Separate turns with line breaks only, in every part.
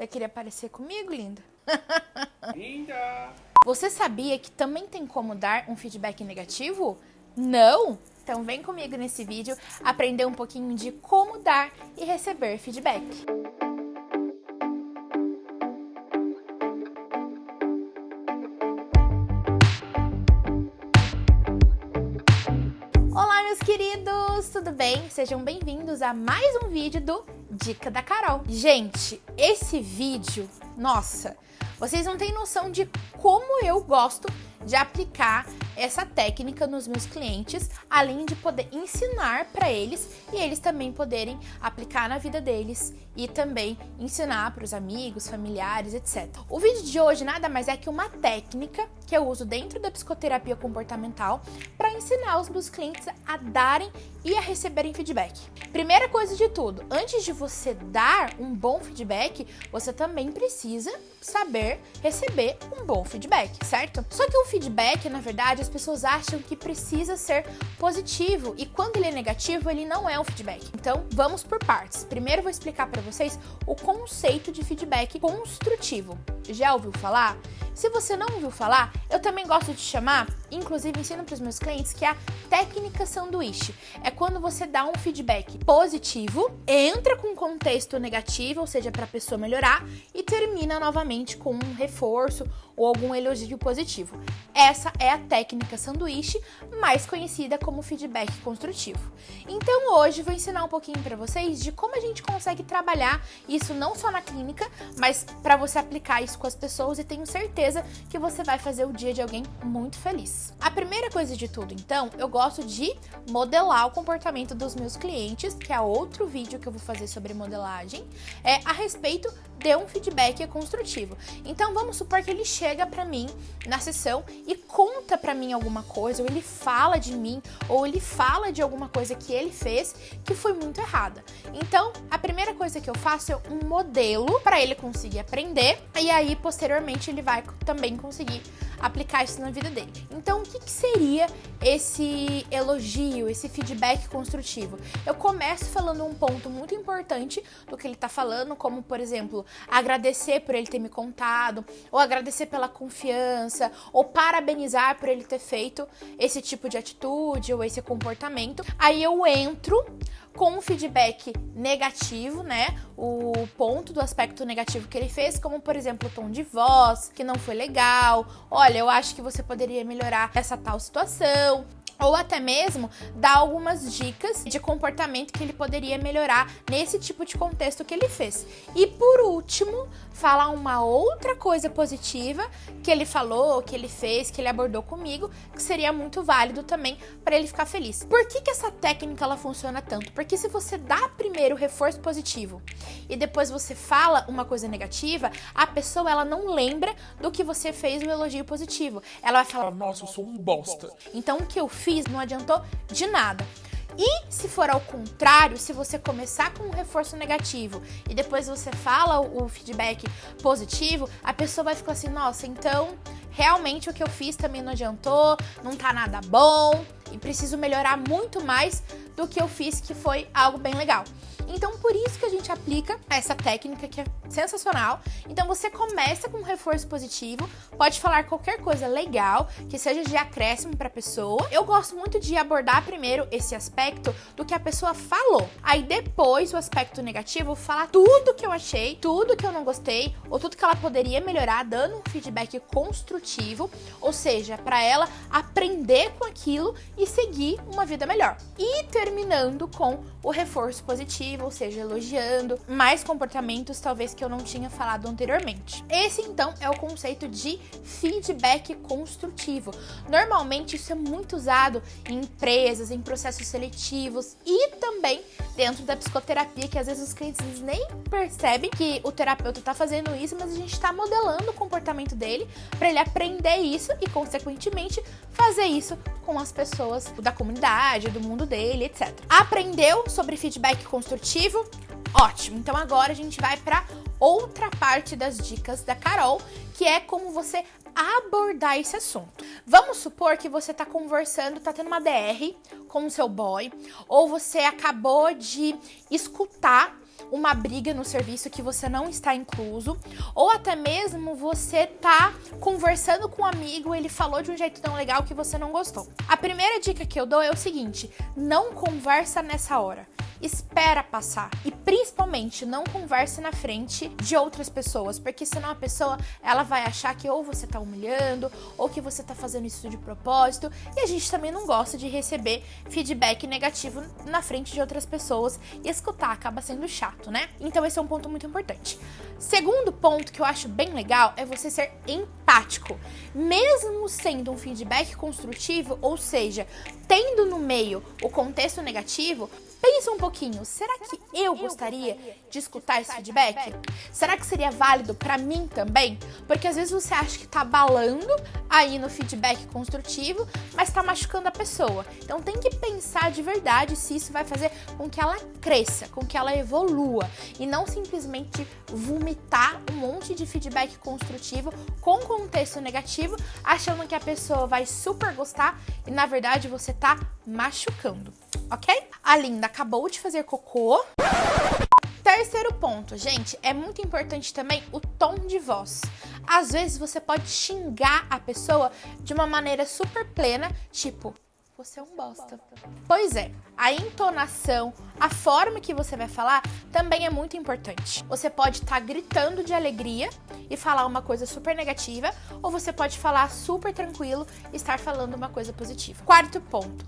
Você queria parecer comigo, linda?
Linda!
Você sabia que também tem como dar um feedback negativo? Não? Então vem comigo nesse vídeo aprender um pouquinho de como dar e receber feedback. Olá, meus queridos! Tudo bem? Sejam bem-vindos a mais um vídeo do Dica da Carol. Gente, esse vídeo, nossa, vocês não têm noção de como eu gosto de aplicar essa técnica nos meus clientes, além de poder ensinar para eles e eles também poderem aplicar na vida deles e também ensinar para os amigos, familiares, etc. O vídeo de hoje nada mais é que uma técnica que eu uso dentro da psicoterapia comportamental para ensinar os meus clientes a darem e a receberem feedback. Primeira coisa de tudo, antes de você dar um bom feedback, você também precisa saber receber um bom feedback, certo? Só que o feedback, na verdade, as pessoas acham que precisa ser positivo e quando ele é negativo, ele não é um feedback. Então, vamos por partes. Primeiro, eu vou explicar para vocês o conceito de feedback construtivo. Já ouviu falar? Se você não ouviu falar, eu também gosto de chamar, inclusive ensino para os meus clientes, que é a técnica sanduíche. É quando você dá um feedback positivo, entra com um contexto negativo, ou seja, para a pessoa melhorar, e termina novamente com um reforço ou algum elogio positivo. Essa é a técnica sanduíche, mais conhecida como feedback construtivo. Então hoje vou ensinar um pouquinho para vocês de como a gente consegue trabalhar isso não só na clínica, mas para você aplicar isso com as pessoas e tenho certeza que você vai fazer o dia de alguém muito feliz. A primeira coisa de tudo, então, eu gosto de modelar o comportamento dos meus clientes, que é outro vídeo que eu vou fazer sobre modelagem, a respeito de um feedback construtivo. Então vamos supor que ele chega para mim na sessão e conta para mim alguma coisa, ou ele fala de mim, ou ele fala de alguma coisa que ele fez que foi muito errada. Então, a primeira coisa que eu faço é um modelo para ele conseguir aprender e aí posteriormente ele vai também conseguir aplicar isso na vida dele. Então, o que seria esse elogio, esse feedback construtivo? Eu começo falando um ponto muito importante do que ele tá falando, como, por exemplo, agradecer por ele ter me contado, ou agradecer pela confiança, ou parabenizar por ele ter feito esse tipo de atitude ou esse comportamento. Aí eu entro com um feedback negativo, né? O ponto do aspecto negativo que ele fez, como por exemplo o tom de voz, que não foi legal. Olha, eu acho que você poderia melhorar essa tal situação. Ou até mesmo dar algumas dicas de comportamento que ele poderia melhorar nesse tipo de contexto que ele fez. E por último, falar uma outra coisa positiva que ele falou, que ele fez, que ele abordou comigo, que seria muito válido também para ele ficar feliz. Por que essa técnica ela funciona tanto? Porque se você dá primeiro o reforço positivo e depois você fala uma coisa negativa, a pessoa ela não lembra do que você fez no elogio positivo. Ela vai falar,
Nossa, eu sou um bosta.
então o que eu fiz não adiantou de nada. E se for ao contrário, se você começar com um reforço negativo e depois você fala o feedback positivo, a pessoa vai ficar assim, nossa, então realmente o que eu fiz também não adiantou, não tá nada bom e preciso melhorar muito mais do que eu fiz, que foi algo bem legal. Então, por isso que a gente aplica essa técnica que é sensacional. Então, você começa com um reforço positivo, pode falar qualquer coisa legal, que seja de acréscimo para a pessoa. Eu gosto muito de abordar primeiro esse aspecto do que a pessoa falou. Aí, depois, o aspecto negativo, falar tudo que eu achei, tudo que eu não gostei, ou tudo que ela poderia melhorar, dando um feedback construtivo, ou seja, para ela aprender com aquilo e seguir uma vida melhor. E terminando com o reforço positivo, ou seja, elogiando mais comportamentos talvez que eu não tinha falado anteriormente. Esse então é o conceito de feedback construtivo. Normalmente isso é muito usado em empresas, em processos seletivos e também dentro da psicoterapia, que às vezes os clientes nem percebem que o terapeuta está fazendo isso, mas a gente está modelando o comportamento dele para ele aprender isso e consequentemente fazer isso com as pessoas da comunidade, do mundo dele, etc. Aprendeu sobre feedback construtivo? Ótimo! Então agora a gente vai para outra parte das dicas da Carol, que é como você abordar esse assunto. Vamos supor que você tá conversando, tá tendo uma DR com o seu boy, ou você acabou de escutar uma briga no serviço que você não está incluso, ou até mesmo você tá conversando com um amigo, ele falou de um jeito tão legal que você não gostou. A primeira dica que eu dou é o seguinte: não conversa nessa hora. Espera passar. E principalmente, não converse na frente de outras pessoas, porque senão a pessoa, ela vai achar que ou você tá humilhando, ou que você tá fazendo isso de propósito, e a gente também não gosta de receber feedback negativo na frente de outras pessoas, e escutar acaba sendo chato, né? Então esse é um ponto muito importante. Segundo ponto que eu acho bem legal é você ser empático. Mesmo sendo um feedback construtivo, ou seja, tendo no meio o contexto negativo, pensa um pouquinho, será que eu gostaria de escutar esse feedback? Será que seria válido pra mim também? Porque às vezes você acha que tá abalando aí no feedback construtivo, mas tá machucando a pessoa. Então tem que pensar de verdade se isso vai fazer com que ela cresça, com que ela evolua, e não simplesmente vomitar um monte de feedback construtivo com contexto negativo, achando que a pessoa vai super gostar e na verdade você tá machucando, ok? A Linda acabou de fazer cocô. Terceiro ponto, gente, é muito importante também o tom de voz. Às vezes você pode xingar a pessoa de uma maneira super plena, tipo, você é um bosta. Pois é, a entonação, a forma que você vai falar também é muito importante. Você pode estar gritando de alegria e falar uma coisa super negativa, ou você pode falar super tranquilo e estar falando uma coisa positiva. Quarto ponto: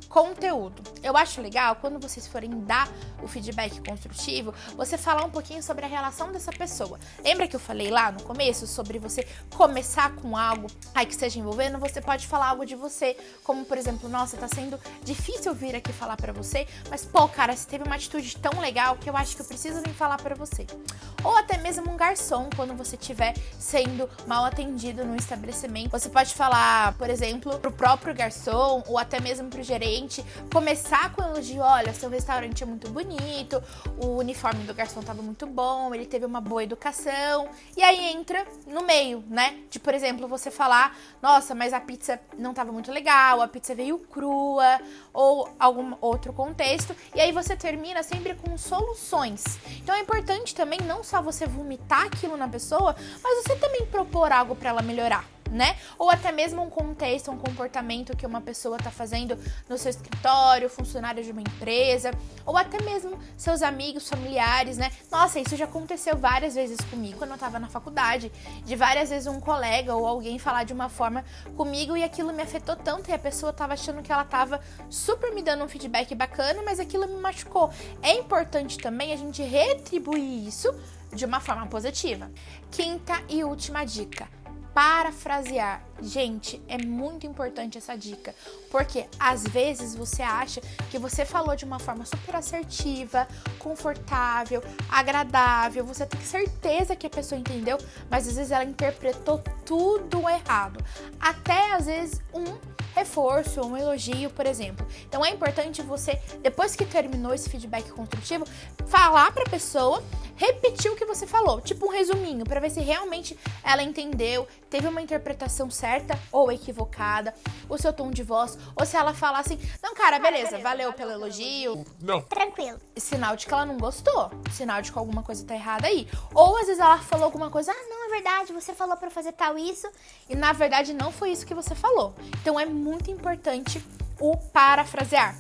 conteúdo. Eu acho legal quando vocês forem dar o feedback construtivo, você falar um pouquinho sobre a relação dessa pessoa. Lembra que eu falei lá no começo sobre você começar com algo aí que esteja envolvendo? Você pode falar algo de você, como por exemplo, nossa, tá sendo difícil vir aqui falar pra você, mas pô, cara, você teve uma atitude tão legal que eu acho que eu preciso vir falar pra você. Ou até mesmo um garçom, quando você estiver sendo mal atendido no estabelecimento, você pode falar, por exemplo, pro próprio garçom ou até mesmo pro gerente, começar com o elogio: olha, seu restaurante é muito bonito, o uniforme do garçom tava muito bom, ele teve uma boa educação, e aí entra no meio, né? De, por exemplo, você falar: nossa, mas a pizza não tava muito legal, a pizza veio crua, ou algum outro contexto, e aí você termina sempre com soluções. Então é importante também não só você vomitar aquilo na pessoa, mas você também propor algo para ela melhorar, né? Ou até mesmo um contexto, um comportamento que uma pessoa tá fazendo no seu escritório, funcionário de uma empresa, ou até mesmo seus amigos, familiares, né? Nossa, isso já aconteceu várias vezes comigo quando eu tava na faculdade, de várias vezes um colega ou alguém falar de uma forma comigo e aquilo me afetou tanto e a pessoa tava achando que ela tava super me dando um feedback bacana, mas aquilo me machucou. É importante também a gente retribuir isso de uma forma positiva. Quinta e última dica: parafrasear. Gente, é muito importante essa dica, porque às vezes você acha que você falou de uma forma super assertiva, confortável, agradável, você tem certeza que a pessoa entendeu, mas às vezes ela interpretou tudo errado. Até às vezes um reforço, um elogio, por exemplo. Então é importante você, depois que terminou esse feedback construtivo, falar pra pessoa, repetir o que você falou, tipo um resuminho, pra ver se realmente ela entendeu, teve uma interpretação certa ou equivocada, o seu tom de voz, ou se ela falar assim: não, cara, beleza, valeu pelo elogio.
Não.
Tranquilo.
Sinal de que ela não gostou, sinal de que alguma coisa tá errada aí. Ou às vezes ela falou alguma coisa: ah, não, é verdade, você falou pra fazer tal isso, e na verdade não foi isso que você falou. Então é muito importante o parafrasear,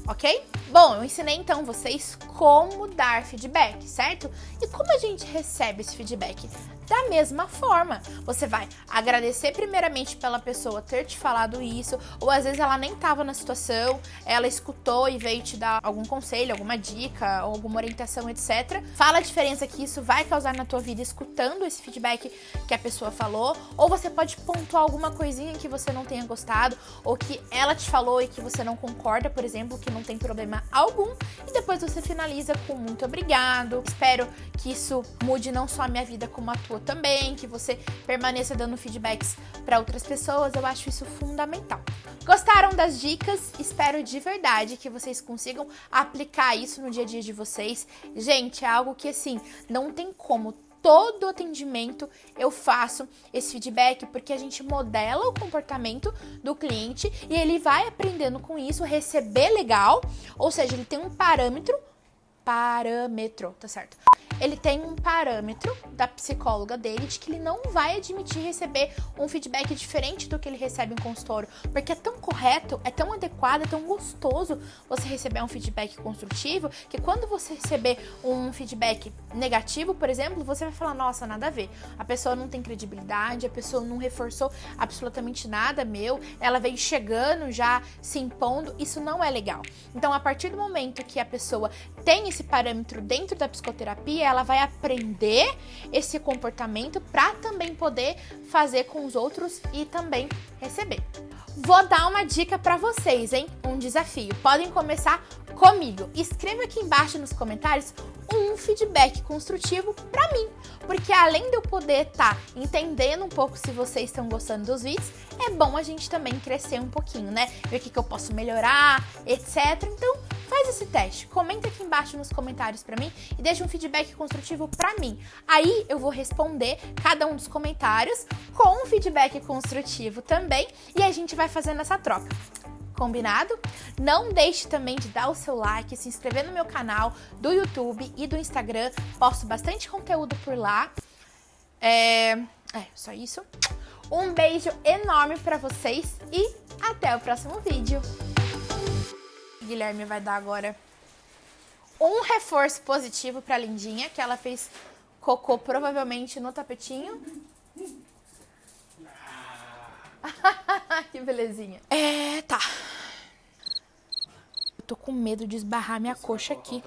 ok? Bom, eu ensinei então vocês como dar feedback, certo? E como a gente recebe esse feedback? Da mesma forma, você vai agradecer primeiramente pela pessoa ter te falado isso, ou às vezes ela nem estava na situação, ela escutou e veio te dar algum conselho, alguma dica, ou alguma orientação, etc. Fala a diferença que isso vai causar na tua vida escutando esse feedback que a pessoa falou, ou você pode pontuar alguma coisinha que você não tenha gostado, ou que ela te falou e que você não concorda, por exemplo, que não tem problema algum, e depois você finaliza com muito obrigado. Espero que isso mude não só a minha vida como a tua também, que você permaneça dando feedbacks para outras pessoas. Eu acho isso fundamental. Gostaram das dicas? Espero de verdade que vocês consigam aplicar isso no dia a dia de vocês. Gente, é algo que assim, não tem como. Todo atendimento eu faço esse feedback, porque a gente modela o comportamento do cliente e ele vai aprendendo com isso, receber legal, ou seja, ele tem um parâmetro parâmetro, tá certo? Ele tem um parâmetro da psicóloga dele de que ele não vai admitir receber um feedback diferente do que ele recebe em consultório, porque é tão correto, é tão adequado, é tão gostoso você receber um feedback construtivo, que quando você receber um feedback negativo, por exemplo, você vai falar, nossa, nada a ver. A pessoa não tem credibilidade, a pessoa não reforçou absolutamente nada meu, ela veio chegando já, se impondo, isso não é legal. Então, a partir do momento que a pessoa tem esse parâmetro dentro da psicoterapia, ela vai aprender esse comportamento para também poder fazer com os outros e também receber. Vou dar uma dica para vocês, hein? Um desafio. Podem começar comigo. Escreva aqui embaixo nos comentários um feedback construtivo para mim, porque além de eu poder estar entendendo um pouco se vocês estão gostando dos vídeos, é bom a gente também crescer um pouquinho, né? Ver o que eu posso melhorar, etc. Então, faz esse teste. Comenta aqui embaixo nos comentários para mim e deixa um feedback construtivo para mim. Aí eu vou responder cada um dos comentários com um feedback construtivo também e a gente vai fazendo essa troca. Combinado? Não deixe também de dar o seu like, se inscrever no meu canal do YouTube e do Instagram. Posto bastante conteúdo por lá. Só isso. Um beijo enorme pra vocês e até o próximo vídeo. O Guilherme vai dar agora um reforço positivo pra Lindinha, que ela fez cocô provavelmente no tapetinho. Que belezinha. Tá. Eu tô com medo de esbarrar minha coxa aqui.